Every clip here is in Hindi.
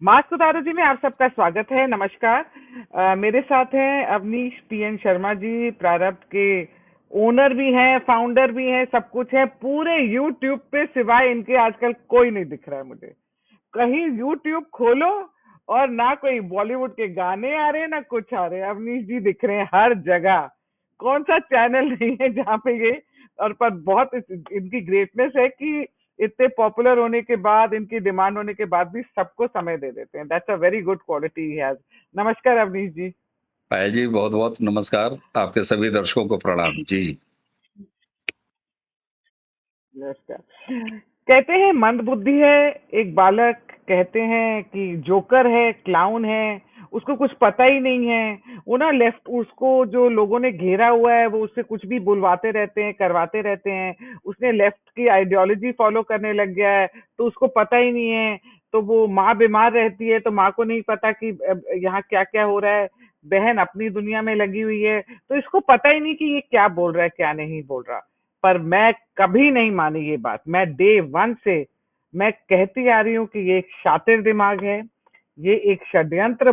मास्क उतारो जी में आप सबका स्वागत है। नमस्कार। मेरे साथ हैं अवनीश पीएन शर्मा जी, प्रारब्ध के ओनर भी हैं, फाउंडर भी हैं, सब कुछ है। पूरे यूट्यूब पे सिवाय इनके आजकल कोई नहीं दिख रहा है मुझे। कहीं यूट्यूब खोलो और ना कोई बॉलीवुड के गाने आ रहे हैं ना कुछ आ रहे हैं, अवनीश जी दिख रहे हैं हर जगह। कौन सा चैनल नहीं है जहाँ पे ये, और पर बहुत इनकी ग्रेटनेस है कि इतने पॉपुलर होने के बाद, इनकी डिमांड होने के बाद भी सबको समय दे देते हैं। That's a very good quality he has. नमस्कार अवनीश जी। पायल जी, बहुत बहुत नमस्कार। आपके सभी दर्शकों को प्रणाम। जी जी। नमस्कार। कहते हैं मंद बुद्धि है एक बालक, कहते हैं कि जोकर है, क्लाउन है, उसको कुछ पता ही नहीं है। वो ना लेफ्ट, उसको जो लोगों ने घेरा हुआ है वो उससे कुछ भी बुलवाते रहते हैं, करवाते रहते हैं। उसने लेफ्ट की आइडियोलॉजी फॉलो करने लग गया है, तो उसको पता ही नहीं है। तो वो माँ बीमार रहती है तो माँ को नहीं पता कि यहाँ क्या क्या हो रहा है। बहन अपनी दुनिया में लगी हुई है, तो इसको पता ही नहीं कि ये क्या बोल रहा है क्या नहीं बोल रहा। पर मैं कभी नहीं मानी ये बात। मैं डे वन से मैं कहती आ रही हूँ कि ये एक शातिर दिमाग है, ये एक षड्यंत्र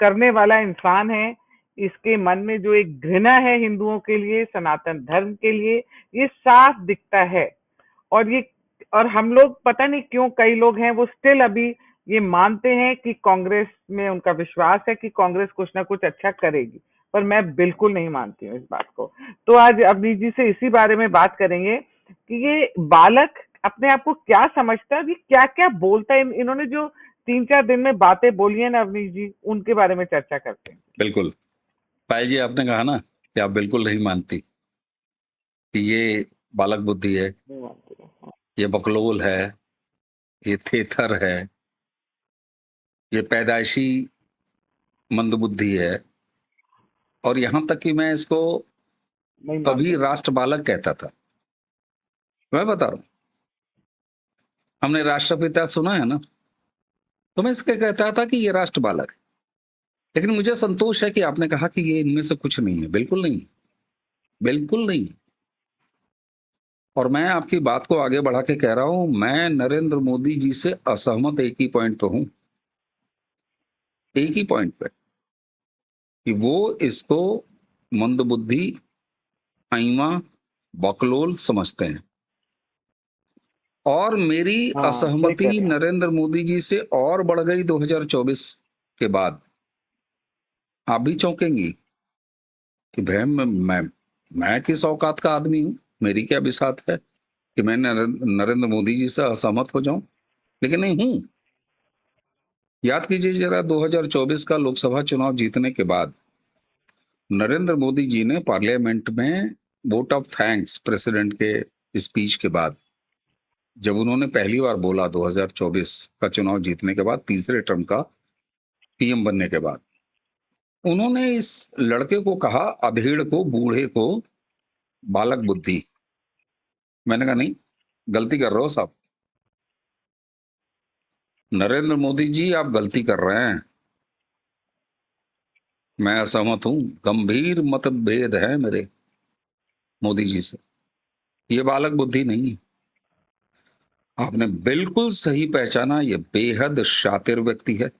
करने वाला इंसान है। इसके मन में जो एक घृणा है हिंदुओं के लिए, सनातन धर्म के लिए, ये साफ दिखता है। और ये, और हम लोग पता नहीं क्यों, कई लोग हैं वो स्टिल अभी ये मानते हैं कि कांग्रेस में उनका विश्वास है कि कांग्रेस कुछ ना कुछ अच्छा करेगी। पर मैं बिल्कुल नहीं मानती हूँ इस बात को। तो आज अवनीश जी से इसी बारे में बात करेंगे कि ये बालक अपने आप को क्या समझता है, ये क्या क्या बोलता है। इन्होंने जो 3-4 दिन में बातें बोली है ना अवनीश जी, उनके बारे में चर्चा करते हैं। बिल्कुल। पायल जी, आपने कहा ना कि आप बिल्कुल नहीं मानती कि ये बालक बुद्धि है, नहीं मानती हूँ। ये बकलोल है, ये थेथर है, ये पैदाइशी मंदबुद्धि है। और यहां तक कि मैं इसको नहीं कभी मानते हैं। राष्ट्र बालक कहता था। मैं बता रहा हूं, हमने राष्ट्रपिता सुना है ना, तो मैं इसके कहता था कि ये राष्ट्र बालक है। लेकिन मुझे संतोष है कि आपने कहा कि ये इनमें से कुछ नहीं है। बिल्कुल नहीं, बिल्कुल नहीं। और मैं आपकी बात को आगे बढ़ा के कह रहा हूं, मैं नरेंद्र मोदी जी से असहमत एक ही पॉइंट पे हूं, एक ही पॉइंट पे, कि वो इसको मंदबुद्धि, आइवा, बकलोल समझते हैं। और मेरी हाँ सही कह असहमति रहे हैं आप। नरेंद्र मोदी जी से और बढ़ गई 2024 के बाद। आप भी चौंकेंगी कि भाई मैं किस औकात का आदमी हूं, मेरी क्या बिसात है कि मैं नरेंद्र मोदी जी से असहमत हो जाऊं। लेकिन नहीं हूं। याद कीजिए जरा, 2024 का लोकसभा चुनाव जीतने के बाद नरेंद्र मोदी जी ने पार्लियामेंट में वोट ऑफ थैंक्स, प्रेसिडेंट के स्पीच के बाद, जब उन्होंने पहली बार बोला 2024 का चुनाव जीतने के बाद, तीसरे टर्म का पीएम बनने के बाद, उन्होंने इस लड़के को कहा, अधेड़ को, बूढ़े को, बालक बुद्धि। मैंने कहा नहीं, गलती कर रहे हो साहब, नरेंद्र मोदी जी आप गलती कर रहे हैं। मैं असहमत हूं, गंभीर मतभेद है मेरे मोदी जी से। ये बालक बुद्धि नहीं है। आपने बिल्कुल सही पहचाना, ये बेहद शातिर व्यक्ति है।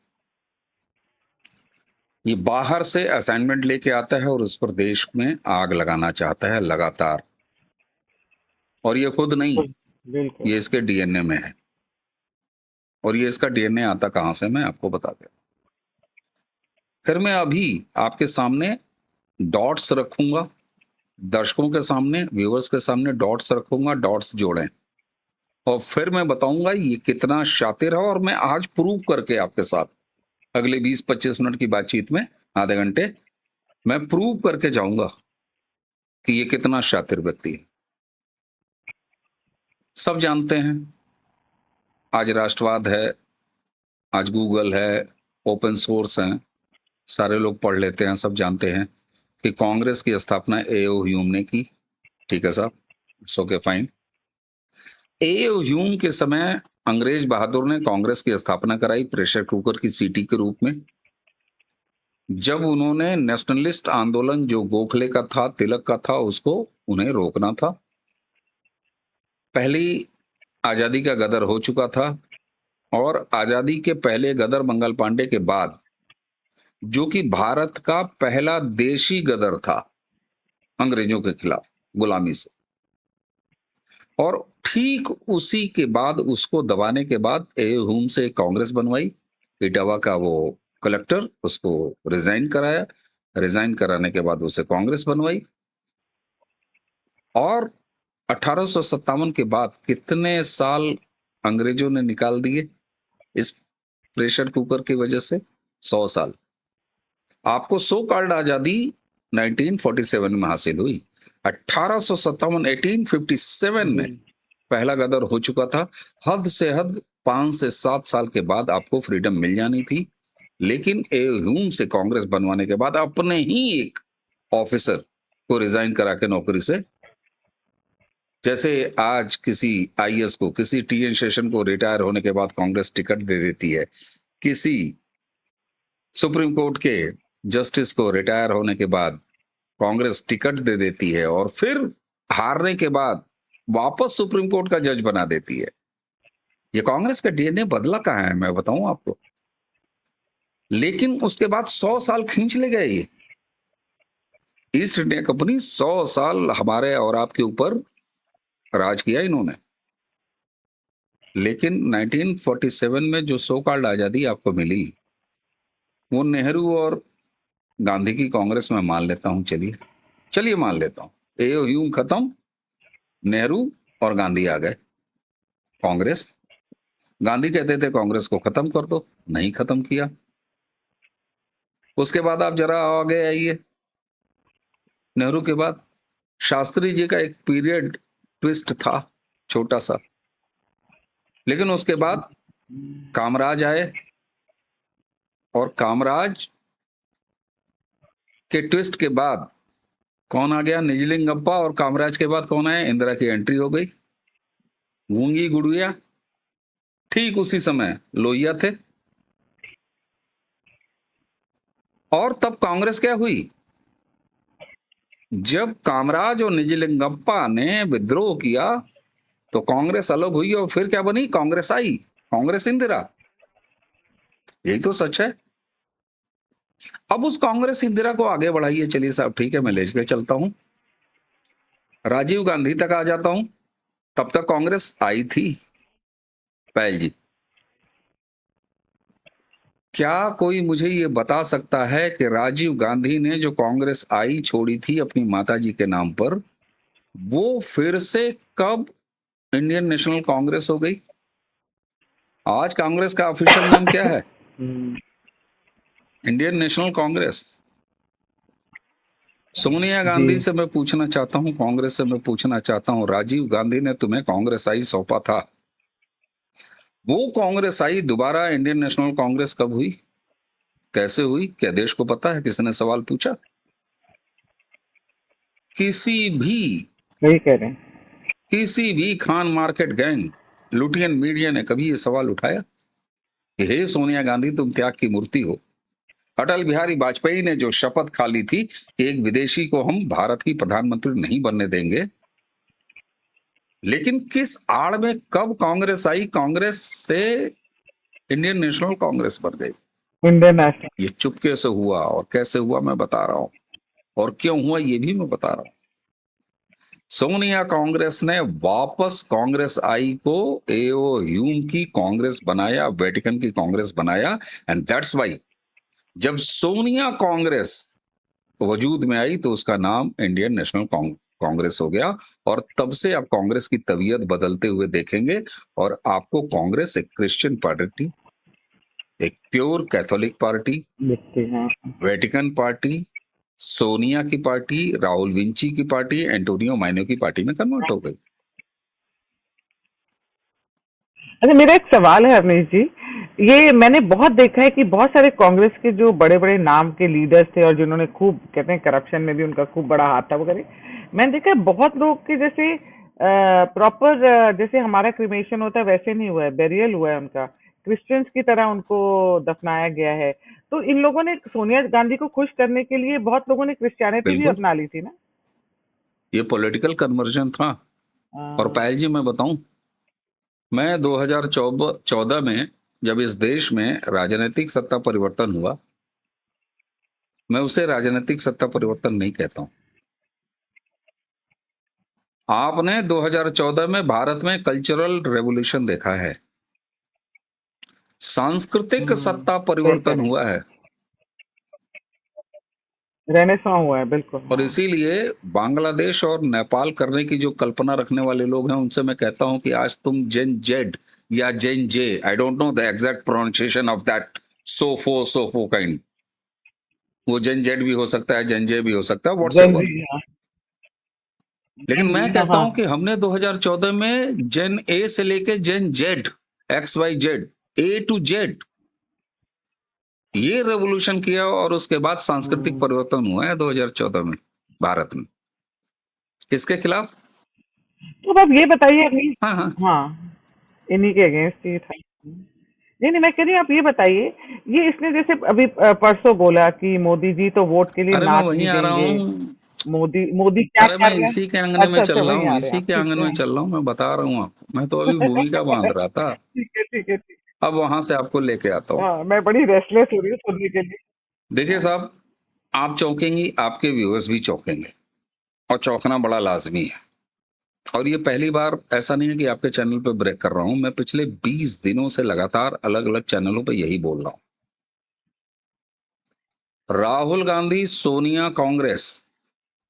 ये बाहर से असाइनमेंट लेके आता है और उस पर देश में आग लगाना चाहता है लगातार। और ये खुद नहीं, बिल्कुल। ये इसके डीएनए में है। और ये इसका डीएनए आता कहां से, मैं आपको बता देता। फिर मैं अभी आपके सामने डॉट्स रखूंगा, दर्शकों के सामने, व्यूअर्स के सामने डॉट्स रखूंगा, डॉट्स जोड़ें। और फिर मैं बताऊंगा ये कितना शातिर है। और मैं आज प्रूव करके आपके साथ अगले 20-25 मिनट की बातचीत में, आधे घंटे, मैं प्रूव करके जाऊंगा कि ये कितना शातिर व्यक्ति है। सब जानते हैं, आज राष्ट्रवाद है, आज गूगल है, ओपन सोर्स है, सारे लोग पढ़ लेते हैं, सब जानते हैं कि कांग्रेस की स्थापना एओ ह्यूम ने की। ठीक है साहब, it's okay, fine. AO Hume के समय अंग्रेज बहादुर ने कांग्रेस की स्थापना कराई प्रेशर कुकर की सीटी के रूप में। जब उन्होंने नेशनलिस्ट आंदोलन जो गोखले का था, तिलक का था, उसको उन्हें रोकना था। पहली आजादी का गदर हो चुका था, और आजादी के पहले गदर मंगल पांडे के बाद जो कि भारत का पहला देशी गदर था अंग्रेजों के खिलाफ गुलामी से। और ठीक उसी के बाद उसको दबाने के बाद हुम से कांग्रेस बनवाई, इटावा का वो कलेक्टर, उसको रिजाइन कराया, रिजाइन कराने के बाद उसे कांग्रेस बनवाई। और 1857 के बाद कितने साल अंग्रेजों ने निकाल दिए इस प्रेशर कुकर की वजह से? 100 साल। आपको सो कॉल्ड आजादी 1947 में हासिल हुई। 1857 1857 में पहला गदर हो चुका था। हद से हद 5 से 7 साल के बाद आपको फ्रीडम मिल जानी थी, लेकिन ह्यूम से कांग्रेस बनवाने के बाद अपने ही एक ऑफिसर को रिजाइन करा के नौकरी से, जैसे आज किसी आईएएस को, किसी टीएन शेषन को रिटायर होने के बाद कांग्रेस टिकट दे देती है, किसी सुप्रीम कोर्ट के जस्टिस को रिटायर होने के बाद कांग्रेस टिकट दे देती है और फिर हारने के बाद वापस सुप्रीम कोर्ट का जज बना देती है। ये कांग्रेस का डीएनए बदला कहां है मैं बताऊं आपको। लेकिन उसके बाद 100 साल खींच ले गए ये ईस्ट इंडिया कंपनी। 100 साल हमारे और आपके ऊपर राज किया इन्होंने। लेकिन 1947 में जो सो कॉल्ड आजादी आपको मिली, वो नेहरू और गांधी की कांग्रेस में मान लेता हूं। चलिए मान लेता हूं, एओ खत्म, नेहरू और गांधी आ गए कांग्रेस। गांधी कहते थे कांग्रेस को खत्म कर दो, नहीं खत्म किया। उसके बाद आप जरा आगे आइए, नेहरू के बाद शास्त्री जी का एक पीरियड ट्विस्ट था छोटा सा, लेकिन उसके बाद कामराज आए और कामराज के ट्विस्ट के बाद कौन आ गया? निजलिंगप्पा। और कामराज के बाद कौन आया? इंदिरा की एंट्री हो गई। गूंगी गुड़िया, ठीक उसी समय लोहिया थे। और तब कांग्रेस क्या हुई? जब कामराज और निजलिंगप्पा ने विद्रोह किया तो कांग्रेस अलग हुई और फिर क्या बनी? कांग्रेस आई, कांग्रेस इंदिरा। यही तो सच है। अब उस कांग्रेस इंदिरा को आगे बढ़ाइए। चलिए साहब ठीक है, मैं ले के चलता हूं, राजीव गांधी तक आ जाता हूं। तब तक कांग्रेस आई थी। पायल जी, क्या कोई मुझे ये बता सकता है कि राजीव गांधी ने जो कांग्रेस आई छोड़ी थी अपनी माताजी के नाम पर, वो फिर से कब इंडियन नेशनल कांग्रेस हो गई? आज कांग्रेस का ऑफिशियल नाम क्या है? Indian National Congress. Sonia Gandhi से मैं पूछना चाहता हूं, कांग्रेस से मैं पूछना चाहता हूं, राजीव गांधी ने तुम्हें कांग्रेस आई सौंपा था, वो कांग्रेस आई दोबारा इंडियन नेशनल कांग्रेस कब हुई, कैसे हुई? क्या देश को पता है? किसने सवाल पूछा? किसी भी सही कह रहे हैं। किसी भी Khan market gang Lutyens media ने कभी ये सवाल उठाया? हे सोनिया गांधी, तुम त्याग की मूर्ति हो। अटल बिहारी वाजपेयी ने जो शपथ खा ली थी कि एक विदेशी को हम भारत की प्रधानमंत्री नहीं बनने देंगे, लेकिन किस आड़ में कब कांग्रेस आई? कांग्रेस से इंडियन नेशनल कांग्रेस बन गई। Indian national. ये चुपके से हुआ, और कैसे हुआ मैं बता रहा हूं, और क्यों हुआ ये भी मैं बता रहा हूं। सोनिया कांग्रेस ने वापस कांग्रेस आई को एओ ह्यूम की कांग्रेस बनाया, वेटिकन की कांग्रेस बनाया। एंड दैट्स वाई जब सोनिया कांग्रेस वजूद में आई तो उसका नाम इंडियन नेशनल कांग्रेस हो गया। और तब से आप कांग्रेस की तबीयत बदलते हुए देखेंगे, और आपको कांग्रेस एक क्रिश्चियन पार्टी, एक pure Catholic party, Vatican party, Sonia की पार्टी, राहुल विंची की पार्टी, एंटोनियो माइनो की पार्टी में कन्वर्ट हो गई। अच्छा, मेरा एक सवाल है अवनीश जी। ये मैंने बहुत देखा है कि बहुत सारे कांग्रेस के जो बड़े बड़े नाम के लीडर्स थे और जिन्होंने खूब, कहते हैं करप्शन में भी उनका खूब बड़ा हाथ था वगैरह, मैंने देखा है बहुत लोग के जैसे प्रॉपर, जैसे हमारा क्रिमेशन होता है वैसे नहीं हुआ है, बेरियल हुआ है उनका, क्रिश्चियंस की तरह उनको दफनाया गया है। तो इन लोगों ने सोनिया गांधी को खुश करने के लिए बहुत लोगों ने क्रिश्चियनिटी भी बिल्कुल, अपना ली थी ना। ये पॉलिटिकल कन्वर्जन था। और पायल जी मैं बताऊं, मैं 2014 में जब इस देश में राजनीतिक सत्ता परिवर्तन हुआ, मैं उसे राजनीतिक सत्ता परिवर्तन नहीं कहता हूं। आपने 2014 में भारत में कल्चरल रेवोल्यूशन देखा है, सांस्कृतिक सत्ता सही कह परिवर्तन रहे हुआ हैं, है। रेनेसां हुआ है, बिल्कुल, और हाँ। इसीलिए बांग्लादेश और नेपाल करने की जो कल्पना रखने वाले लोग हैं, उनसे मैं कहता हूं कि आज तुम जेन जेड या Gen Z, I don't know the exact pronunciation of that, सोफो काइंड, वो जेन जेड भी हो सकता है, जेन जे भी हो सकता है, जेन व्हाट्सएवर। जी, हाँ। लेकिन जेन मैं जी, हाँ, कहता हूं हाँ। कि हमने 2014 में जेन ए से लेके Gen Z, X Y Z, A to Z, ये रेवोल्यूशन किया और उसके बाद सांस्कृतिक हम्म, परिवर्तन हुआ है 2014 में भारत में। किसके खिलाफ? तो अब आप ये बताइए अभी। हाँ हाँ। हाँ, इन्हीं के अगेंस्ट ये था। नहीं नहीं, मैं कह रही हूँ, आप ये बताइए, ये इसने जैसे अभी परसों बोला कि मोदी जी तो वोट के लिए अरे मैं नाच वहीं भी आ रहा देंगे। हूँ। मोदी मोदी क्या अरे मैं कर रहे हैं? इसी के आंगन में अच्छा अच्छा, चल रहा वहीं हूँ, आ रहे हैं इसी आप, के ठीक आंगन है। में चल रहा हूँ, मैं बता रहा हूँ आपको। मैं तो अभी भूमिका बांध रहा था, ठीक है, ठीक है, ठीक अब वहां से आपको लेके आता है। हूँ। हाँ, मैं बड़ी रेस्टलेस हो रही हूँ सुनने के लिए। देखिए हाँ। साहब, आप चौंकेंगी, आपके व्यूअर्स भी चौंकेंगे, और चौंकना बड़ा लाजमी है। और ये पहली बार ऐसा नहीं है कि आपके चैनल पे ब्रेक कर रहा हूं, मैं पिछले 20 दिनों से लगातार अलग अलग चैनलों पे यही बोल रहा हूं। राहुल गांधी, सोनिया, कांग्रेस,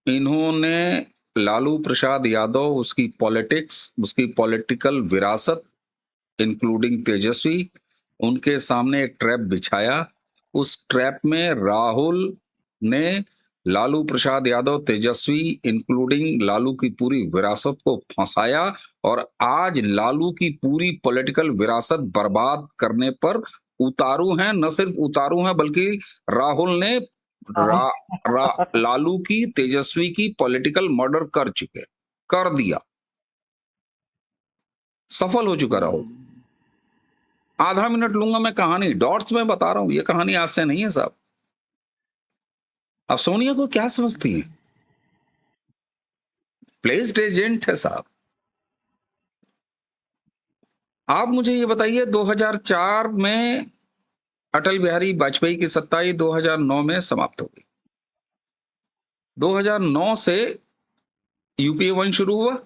इन्होंने लालू प्रसाद यादव, उसकी पॉलिटिक्स, उसकी पॉलिटिकल विरासत, इंक्लूडिंग तेजस्वी, उनके सामने एक ट्रैप बिछाया। उस ट्रैप में राहुल ने लालू प्रसाद यादव, तेजस्वी, इंक्लूडिंग लालू की पूरी विरासत को फंसाया, और आज लालू की पूरी पॉलिटिकल विरासत बर्बाद करने पर उतारू हैं। न सिर्फ उतारू हैं, बल्कि राहुल ने हाँ। रा, लालू की, तेजस्वी की पॉलिटिकल मर्डर कर चुके, कर दिया, सफल हो चुका राहुल। आधा मिनट लूंगा मैं, कहानी डॉट्स में बता रहा हूं, ये कहानी आज से नहीं है साहब। अब सोनिया को क्या समझती है? प्लेस्ड एजेंट है साहब। आप मुझे ये बताइए, 2004 में अटल बिहारी वाजपेयी की सत्ता 2009 में समाप्त हो गई। 2009 से यूपीए 1 शुरू हुआ,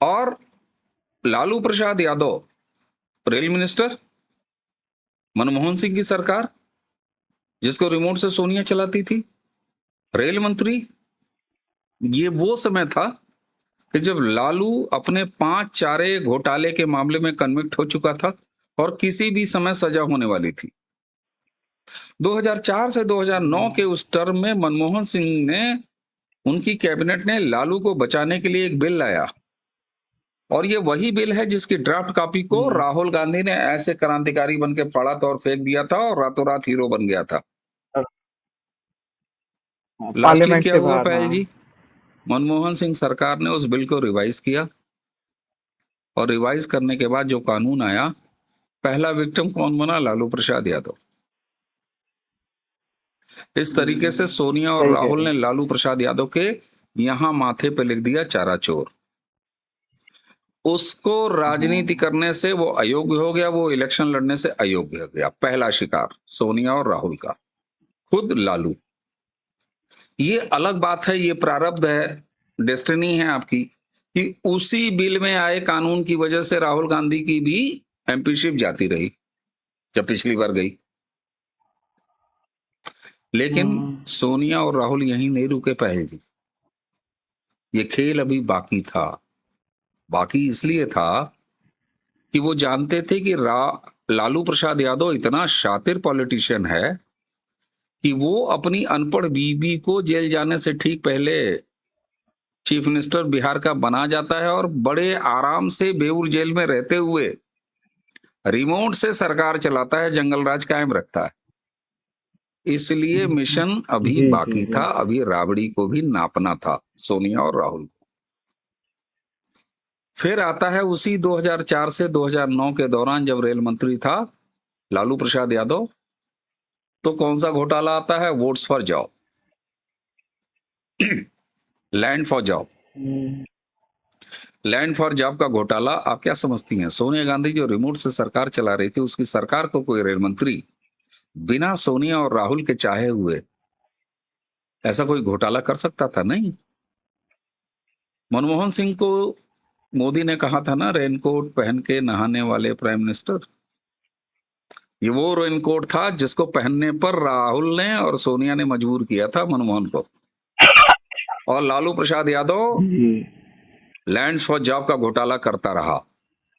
और लालू प्रसाद यादव रेल मिनिस्टर, मनमोहन सिंह की सरकार, जिसको रिमोट से सोनिया चलाती थी, रेल मंत्री। ये वो समय था कि जब लालू अपने 5 चारे घोटाले के मामले में कन्विक्ट हो चुका था, और किसी भी समय सजा होने वाली थी। 2004 से 2009 के उस टर्म में मनमोहन सिंह ने, उनकी कैबिनेट ने लालू को बचाने के लिए एक बिल लाया, और ये वही बिल है जिसकी ड्राफ्ट कॉपी को राहुल गांधी ने ऐसे क्रांतिकारी बन के पढ़ा था और फेंक दिया था, और रातों रात हीरो बन गया था। लास्टली पार्लियामेंट क्या के हुआ बाहर, पायल हाँ। जी? मनमोहन सिंह सरकार ने उस बिल को रिवाइज किया, और रिवाइज करने के बाद जो कानून आया, पहला विक्टिम कौन बना? लालू प्रसाद यादव। इस तरीके से सोनिया और सही कह राहुल रहे ने हैं। लालू प्रसाद यादव के यहां माथे पे लिख दिया चारा चोर। उसको राजनीति हाँ। करने से वो अयोग्य हो गया, वो इलेक्शन लड़ने से अयोग्य हो गया। पहला शिकार सोनिया और राहुल का, खुद लालू। ये अलग बात है, ये प्रारब्ध है, डेस्टिनी है आपकी, कि उसी बिल में आए कानून की वजह से राहुल गांधी की भी एमपीशिप जाती रही जब पिछली बार गई। लेकिन सोनिया और राहुल यहीं नहीं रुके पायल जी, ये खेल अभी बाकी था। बाकी इसलिए था कि वो जानते थे कि लालू प्रसाद यादव इतना शातिर पॉलिटिशियन है कि वो अपनी अनपढ़ बीबी को जेल जाने से ठीक पहले चीफ मिनिस्टर बिहार का बना जाता है, और बड़े आराम से बेऊर जेल में रहते हुए रिमोट से सरकार चलाता है, जंगल राज कायम रखता है। इसलिए मिशन अभी जी जी बाकी जी। था, अभी राबड़ी को भी नापना था, सोनिया और राहुल को। फिर आता है उसी 2004 से 2009 के दौरान, जब रेल मंत्री था लालू प्रसाद यादव, तो कौन सा घोटाला आता है? Votes for job, land for job. Land for job का घोटाला आप क्या समझती हैं? सोनिया गांधी जो रिमोट से सरकार चला रही थी, उसकी सरकार को कोई रेल मंत्री बिना सोनिया और राहुल के चाहे हुए ऐसा कोई घोटाला कर सकता था? नहीं। मनमोहन सिंह को मोदी ने कहा था ना, रेनकोट पहन के नहाने वाले प्राइम मिनिस्टर। ये वो रेनकोट था जिसको पहनने पर राहुल ने और सोनिया ने मजबूर किया था मनमोहन को। और Lalu Prasad Yadav ji. Land for job का घोटाला करता रहा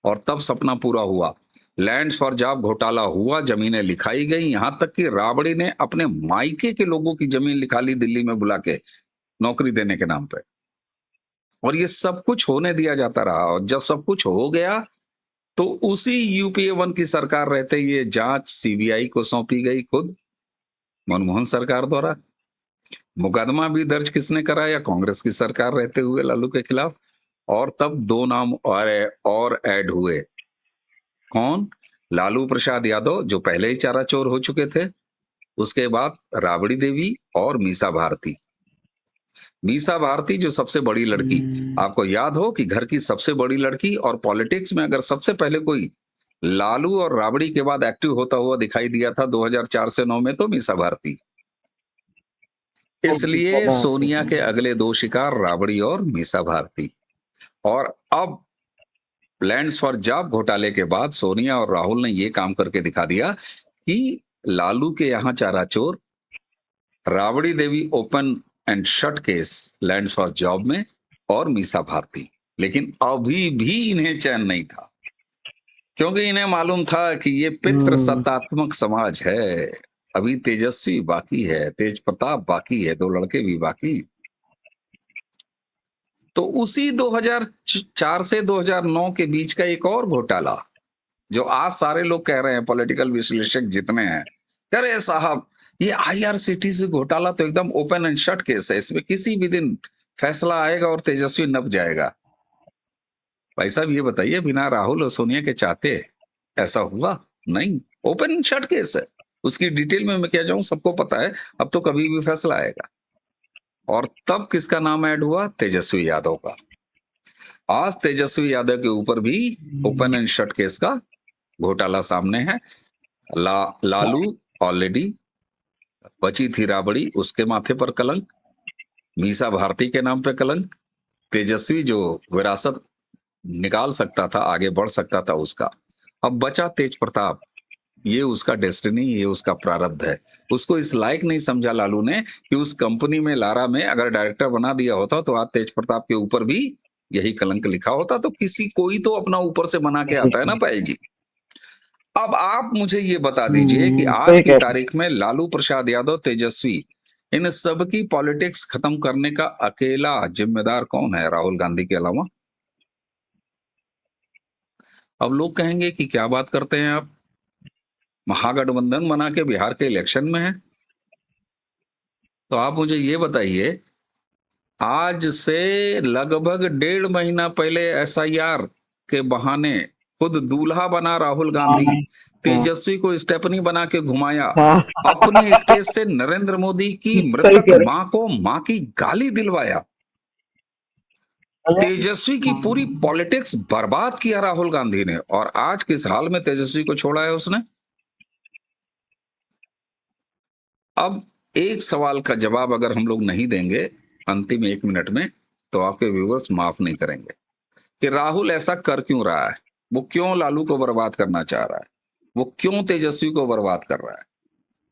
और तब सपना पूरा हुआ। लैंड फॉर जॉब घोटाला हुआ, जमीनें लिखाई गई, यहां तक कि राबड़ी ने अपने मायके के लोगों की जमीन लिखा ली दिल्ली में बुला के नौकरी देने के नाम पे। और ये सब कुछ होने दिया जाता रहा, और जब सब कुछ हो गया तो उसी यूपीए 1 की सरकार रहते ये जांच सीबीआई को सौंपी गई, खुद मनमोहन सरकार द्वारा। मुकदमा भी दर्ज किसने कराया? कांग्रेस की सरकार रहते हुए लालू के खिलाफ। और तब दो नाम और ऐड हुए। कौन? लालू प्रसाद यादव, जो पहले ही चारा चोर हो चुके थे, उसके बाद राबड़ी देवी और मीसा भारती। मीसा भारती जो सबसे बड़ी लड़की, आपको याद हो कि घर की सबसे बड़ी लड़की, और पॉलिटिक्स में अगर सबसे पहले कोई लालू और राबड़ी के बाद एक्टिव होता हुआ दिखाई दिया था 2004 से 9 में, तो मीसा भारती। इसलिए सोनिया के अगले दो शिकार राबड़ी और मीसा भारती। और अब लैंड्स फॉर जॉब घोटाले के बाद सोनिया और राहुल ने ये काम करके दिखा दिया कि लालू के यहां चारा चोर, Rabri Devi open and shut case land for job में, और मीसा भारती। लेकिन अभी भी इन्हें चैन नहीं था, क्योंकि इन्हें मालूम था कि ये पितृ सत्तात्मक समाज है। अभी तेजस्वी बाकी है, तेज प्रताप बाकी है, दो लड़के भी बाकी। तो उसी 2004 से 2009 के बीच का एक और घोटाला, जो आज सारे लोग कह रहे हैं, पॉलिटिकल विश्लेषक जितने हैं, कह रहे हैं साहब ये आईआरसीटीसी घोटाला तो एकदम ओपन एंड शट केस है, इसमें किसी भी दिन फैसला आएगा और तेजस्वी नप जाएगा। भाई साहब ये बताइए, बिना राहुल और सोनिया के चाहते ऐसा हुआ? नहीं, ओपन एंड शट केस है। उसकी डिटेल में मैं क्या जाऊं, सबको पता है, अब तो कभी भी फैसला आएगा। और तब किसका नाम ऐड हुआ? तेजस्वी यादव का। आज तेजस्वी यादव के ऊपर भी ओपन एंड शट केस का घोटाला सामने है। लालू ऑलरेडी, बची थी राबड़ी, उसके माथे पर कलंक, मीसा भारती के नाम पे कलंक, तेजस्वी जो विरासत निकाल सकता था, आगे बढ़ सकता था उसका, अब बचा तेज प्रताप। ये उसका डेस्टिनी, ये उसका प्रारब्ध है। उसको इस लायक नहीं समझा लालू ने कि उस कंपनी में, लारा में अगर डायरेक्टर बना दिया होता तो आज तेज प्रताप के ऊपर भी यही कलंक लिखा होता। तो किसी कोई तो अपना ऊपर से बना के आता है ना पायल जी। अब आप मुझे ये बता दीजिए कि आज की तारीख में लालू प्रसाद यादव, तेजस्वी, इन सब की पॉलिटिक्स खत्म करने का अकेला जिम्मेदार कौन है राहुल गांधी के अलावा? अब लोग कहेंगे कि क्या बात करते हैं आप, महागठबंधन बना के बिहार के इलेक्शन में है। तो आप मुझे ये बताइए, आज से लगभग 1.5 महीना पहले एसआईआर के बहाने खुद दूल्हा बना राहुल गांधी, तेजस्वी को स्टेपनी बना के घुमाया, अपने स्टेज से नरेंद्र मोदी की मृतक मां को मां की गाली दिलवाया, तेजस्वी की पूरी पॉलिटिक्स बर्बाद किया राहुल गांधी ने। और आज किस हाल में तेजस्वी को छोड़ा है उसने? अब एक सवाल का जवाब अगर हम लोग नहीं देंगे अंतिम 1 मिनट में, तो आपके व्यूअर्स माफ नहीं करेंगे कि राहुल ऐसा कर क्यों रहा है, वो क्यों लालू को बर्बाद करना चाह रहा है, वो क्यों तेजस्वी को बर्बाद कर रहा है।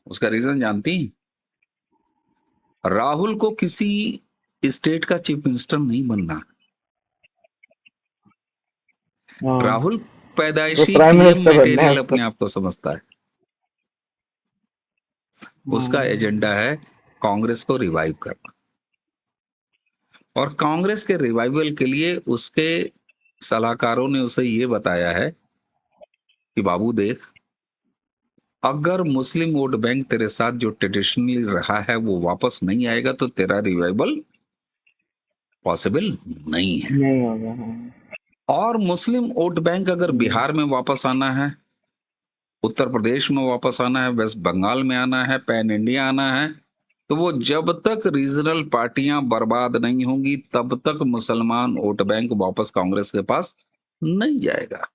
उसका रीजन जानती हैं? राहुल को किसी स्टेट का चीफ मिनिस्टर नहीं बनना। राहुल पैदाइशी पीएम मटेरियल अपने आप को समझता है। उसका एजेंडा है कांग्रेस को रिवाइव करना, और कांग्रेस के रिवाइवल के लिए उसके सलाहकारों ने उसे ये बताया है कि बाबू देख, अगर मुस्लिम वोट बैंक तेरे साथ जो ट्रेडिशनली रहा है वो वापस नहीं आएगा तो तेरा रिवाइवल पॉसिबल नहीं है। नहीं होगा। और मुस्लिम वोट बैंक अगर बिहार में वापस आना है, उत्तर प्रदेश में वापस आना है, वेस्ट बंगाल में आना है, पैन इंडिया आना है, तो वो जब तक रीजनल पार्टियां बर्बाद नहीं होंगी तब तक मुसलमान वोट बैंक वापस कांग्रेस के पास नहीं जाएगा।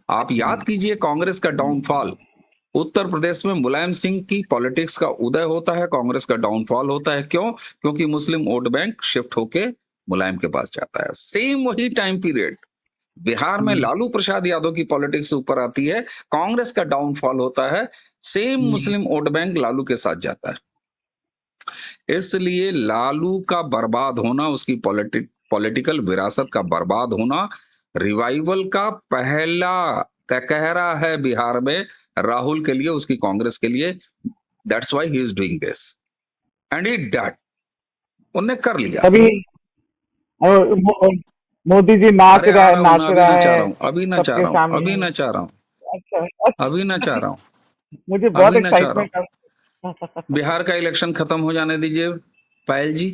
आप याद कीजिए कांग्रेस का डाउनफॉल, उत्तर प्रदेश में मुलायम सिंह की पॉलिटिक्स का उदय होता है, कांग्रेस का डाउनफॉल होता है। क्यों? क्योंकि मुस्लिम वोट बैंक शिफ्ट होके मुलायम के पास जाता है। सेम वही टाइम पीरियड बिहार में लालू प्रसाद यादव की पॉलिटिक्स ऊपर आती है, कांग्रेस का डाउनफॉल होता है, सेम मुस्लिम वोट बैंक लालू के साथ जाता है। इसलिए लालू का बर्बाद होना, उसकी पॉलिटिकल विरासत का बर्बाद होना, रिवाइवल का पहला कहरा है बिहार में राहुल के लिए, उसकी कांग्रेस के लिए। That's why he is doing this and he that उन्हें कर लिया। अभी और मोदी जी अरे आ रहा हूं ना, अभी रहा ना चाह है रहा हूं, अभी ना चाह सबके रहा हूं, सामने। अभी ना चाह रहा हूं, अच्छा अभी ना चाह रहा हूं, मुझे बहुत अभी ना चाह रहा हूं। एक्साइटमेंट। बिहार का इलेक्शन खत्म हो जाने दीजिए पायल जी।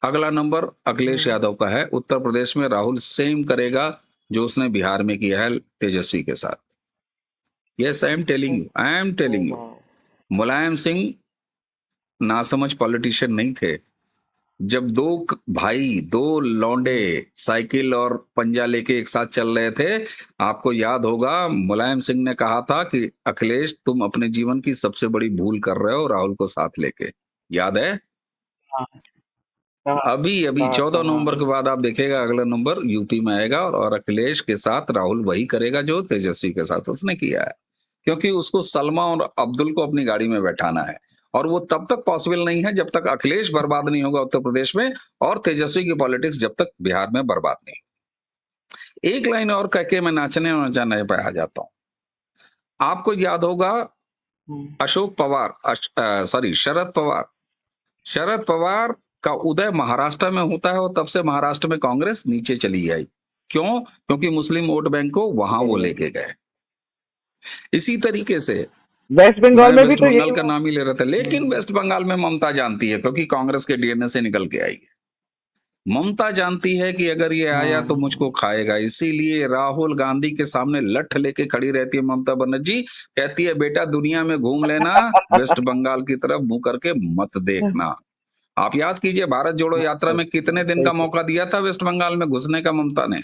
अगला नंबर अखिलेश यादव का है। उत्तर प्रदेश में राहुल सेम करेगा जो उसने बिहार में किया है तेजस्वी के साथ। Yes, I am telling you, I am telling you. Mulayam Singh नासमझ पॉलिटिशियन नहीं थे। जब भाई, दो लौंडे साइकिल और पंजा लेके एक साथ चल रहे थे, आपको याद होगा मुलायम सिंह ने कहा था कि अखिलेश तुम अपने जीवन की सबसे बड़ी भूल कर रहे हो राहुल को साथ लेके। याद है? अभी 14 नवंबर के बाद आप देखिएगा अगला नंबर यूपी में आएगा और अखिलेश के साथ राहुल वही करेगा जो तेजस्वी के साथ उसने किया है। क्योंकि उसको सलमा और अब्दुल को अपनी गाड़ी में बैठाना है, और वो तब तक पॉसिबल नहीं है जब तक अखिलेश बर्बाद नहीं होगा उत्तर प्रदेश में, और तेजस्वी की पॉलिटिक्स जब तक बिहार में बर्बाद नहीं। एक लाइन और कह के मैं नाचने और नचाने पे आ जाता हूं। आपको याद होगा अशोक पवार, सॉरी शरद पवार का उदय महाराष्ट्र में होता है और तब से महाराष्ट्र में कांग्रेस नीचे चली आई। क्यों? क्योंकि मुस्लिम वोट बैंक को वहां वो लेके गए। इसी तरीके से वेस्ट बंगाल मैं में भी वेस्ट तो बंगाल यही का हुआ। नाम ही ले रहा था, लेकिन वेस्ट बंगाल में ममता जानती है क्योंकि कांग्रेस के डीएनए से निकल के आई है। ममता जानती है कि अगर ये आया तो मुझको खाएगा, इसीलिए राहुल गांधी के सामने लठ लेके खड़ी रहती है ममता बनर्जी। कहती है बेटा दुनिया में घूम लेना, वेस्ट बंगाल की तरफ मुंह करके मत देखना। आप याद कीजिए भारत जोड़ो यात्रा में कितने दिन का मौका दिया था वेस्ट बंगाल में घुसने का ममता ने।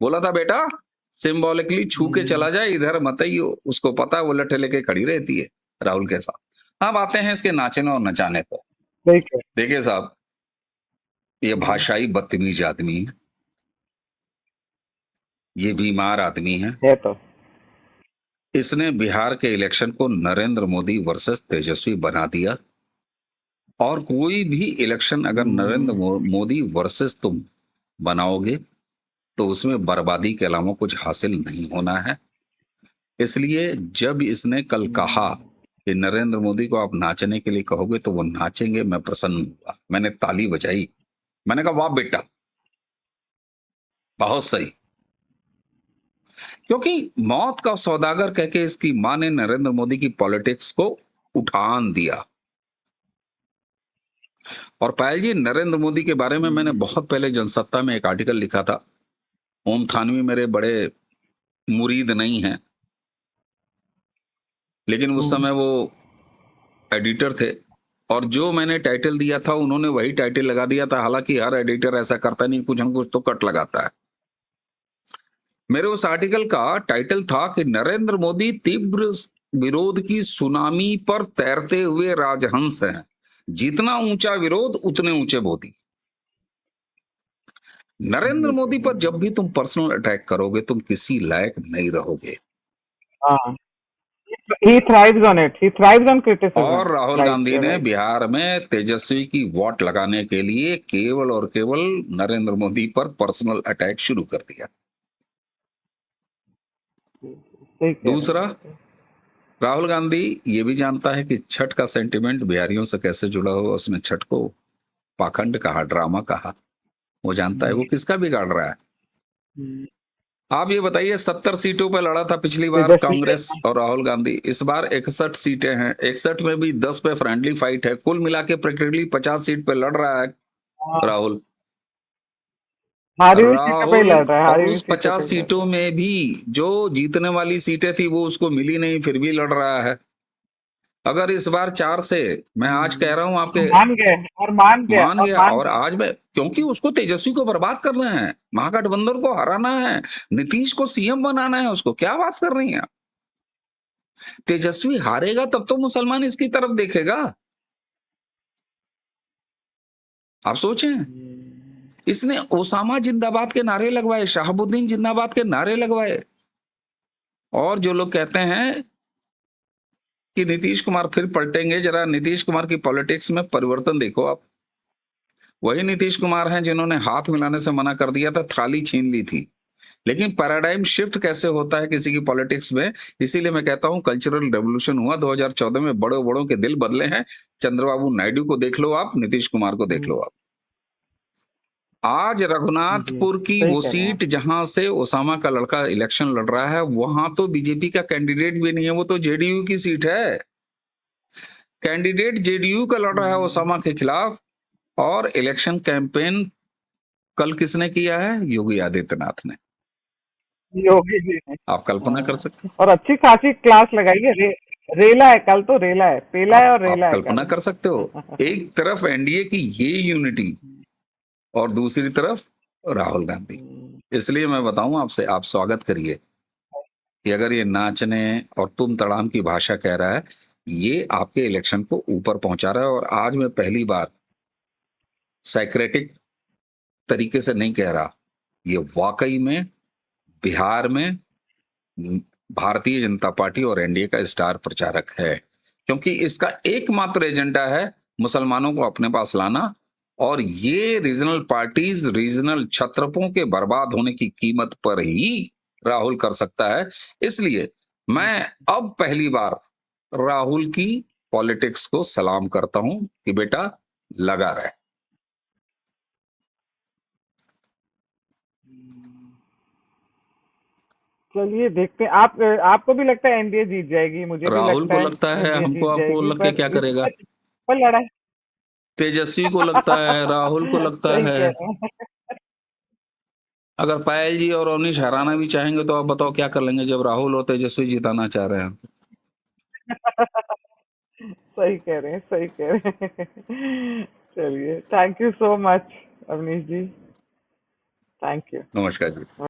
बोला था बेटा सिंबॉलिकली छू के चला जाए, इधर मत आइयो। उसको पता है वो लठे लेके खड़ी रहती है राहुल के साथ। अब आते हैं इसके नाचने और नचाने पर। देखिए साहब, ये भाषाई बदतमीज आदमी है, ये बीमार आदमी है। तो इसने बिहार के इलेक्शन को नरेंद्र मोदी वर्सेस तेजस्वी बना दिया, और कोई भी इलेक्शन अगर नरेंद्र मोदी वर्सेस तुम बनाओगे तो उसमें बर्बादी के अलावा कुछ हासिल नहीं होना है। इसलिए जब इसने कल कहा कि नरेंद्र मोदी को आप नाचने के लिए कहोगे तो वो नाचेंगे, मैं प्रसन्न हुआ, मैंने ताली बजाई, मैंने कहा वाह बेटा बहुत सही। क्योंकि मौत का सौदागर कह के इसकी मां ने नरेंद्र मोदी की पॉलिटिक्स को उठान दिया। और पायल जी, नरेंद्र मोदी के बारे में मैंने बहुत पहले जनसत्ता में एक आर्टिकल लिखा था। ओम थानवी मेरे बड़े मुरीद नहीं हैं, लेकिन उस समय वो एडिटर थे, और जो मैंने टाइटल दिया था उन्होंने वही टाइटल लगा दिया था। हालांकि हर एडिटर ऐसा करता नहीं, कुछ न कुछ तो कट लगाता है। मेरे उस आर्टिकल का टाइटल था कि नरेंद्र मोदी तीव्र विरोध की सुनामी पर तैरते हुए राजहंस हैं, जितना ऊंचा विरोध उतने ऊंचे मोदी। नरेंद्र मोदी पर जब भी तुम पर्सनल अटैक करोगे तुम किसी लायक नहीं रहोगे। He thrives on it. He thrives on criticism. और राहुल Right, गांधी you're ने right. बिहार में तेजस्वी की वोट लगाने के लिए केवल और केवल नरेंद्र मोदी पर पर्सनल अटैक शुरू कर दिया। सही कह रहे दूसरा, हैं। राहुल गांधी ये भी जानता है कि छठ का सेंटिमेंट बिहारियों से कैसे जुड़ा हुआ। उसने छठ को पाखंड कहा, ड्रामा कहा। वो जानता है वो किसका बिगाड़ रहा है। आप ये बताइए, 70 सीटों पर लड़ा था पिछली बार कांग्रेस और राहुल गांधी, इस बार 61 सीटें हैं। 61 में भी 10 पे फ्रेंडली फाइट है, कुल मिला के प्रैक्टिकली 50 सीट पे लड़ रहा है राहुल। हारी हुई सीटों पे ही लड़ रहा है, और हारी हुई उस सीटों 50 पे ही लड़ सीटों में भी जो जीतने वाली सीटें थी वो उसको मिली नहीं, फिर भी लड़ रहा है। अगर इस बार 4 से, मैं आज कह रहा हूं आपके, मान गए और मान गया मान और गया, मान और आज मैं, क्योंकि उसको तेजस्वी को बर्बाद करना है, महागठबंधन को हराना है, नीतीश को सीएम बनाना है, उसको क्या बात कर रही हैं आप? तेजस्वी हारेगा तब तो मुसलमान इसकी तरफ देखेगा। आप सोचें, इसने ओसामा जिंदाबाद के नारे लगवाए, शहाबुद्दीन जिंदाबाद के नारे लगवाए, और जो लोग कहते हैं कि नीतीश कुमार फिर पलटेंगे, जरा नीतीश कुमार की पॉलिटिक्स में परिवर्तन देखो आप। वही नीतीश कुमार हैं जिन्होंने हाथ मिलाने से मना कर दिया था, थाली छीन ली थी। लेकिन पैराडाइम शिफ्ट कैसे होता है किसी की पॉलिटिक्स में, इसीलिए मैं कहता हूं कल्चरल रेवोल्यूशन हुआ 2014 में, बड़ों बड़ों के दिल बदले हैं। चंद्रबाबू नायडू को देख लो आप, नीतीश कुमार को देख लो आप। आज जी रघुनाथपुर की सही वो कह रहे हैं आप। सीट जहां से ओसामा का लड़का इलेक्शन लड़ रहा है, वहां तो बीजेपी का कैंडिडेट भी नहीं है, वो तो जेडीयू की सीट है। कैंडिडेट जेडीयू का लड़ रहा है ओसामा के खिलाफ, और इलेक्शन कैंपेन कल किसने किया है? योगी आदित्यनाथ ने। योगी जी ने। आप कल्पना कर सकते और अच्छी खासी क्लास लगाई है। रेला है कल, तो रेला है, पेला है और आप रेला है कल्पना कल। कर सकते हो, एक तरफ एनडीए की ये यूनिटी, और दूसरी तरफ राहुल गांधी। इसलिए मैं बताऊं आपसे, आप स्वागत करिए कि अगर ये नाचने और तुम तड़ाम की भाषा कह रहा है, ये आपके इलेक्शन को ऊपर पहुंचा रहा है। और आज मैं पहली बार साइक्रेटिक तरीके से नहीं कह रहा, ये वाकई में बिहार में भारतीय जनता पार्टी और एनडीए का स्टार प्रचारक है, क्योंकि इसका एकमात्र एजेंडा है मुसलमानों को अपने पास लाना, और ये रीजनल पार्टीज रीजनल छत्रपों के बर्बाद होने की कीमत पर ही राहुल कर सकता है। इसलिए मैं अब पहली बार राहुल की पॉलिटिक्स को सलाम करता हूं कि बेटा लगा रहे। चलिए देखते हैं। आप आपको भी लगता है एनडीए जीत जाएगी? मुझे भी राहुल लगता को है लगता है, एनडीए हमको जीत आपको जाएगी, लग के पर क्या इस करेगा? पर लड़ाई। तेजस्वी को लगता है, राहुल को लगता सही है। कह रहे हैं। अगर पायल जी और अवनीश हराना भी चाहेंगे तो आप बताओ क्या कर लेंगे, जब राहुल और तेजस्वी जिताना चाह रहे हैं। सही कह रहे हैं, सही कह रहे हैं। चलिए, thank you so much Avnish ji. Thank you. नमस्कार जी।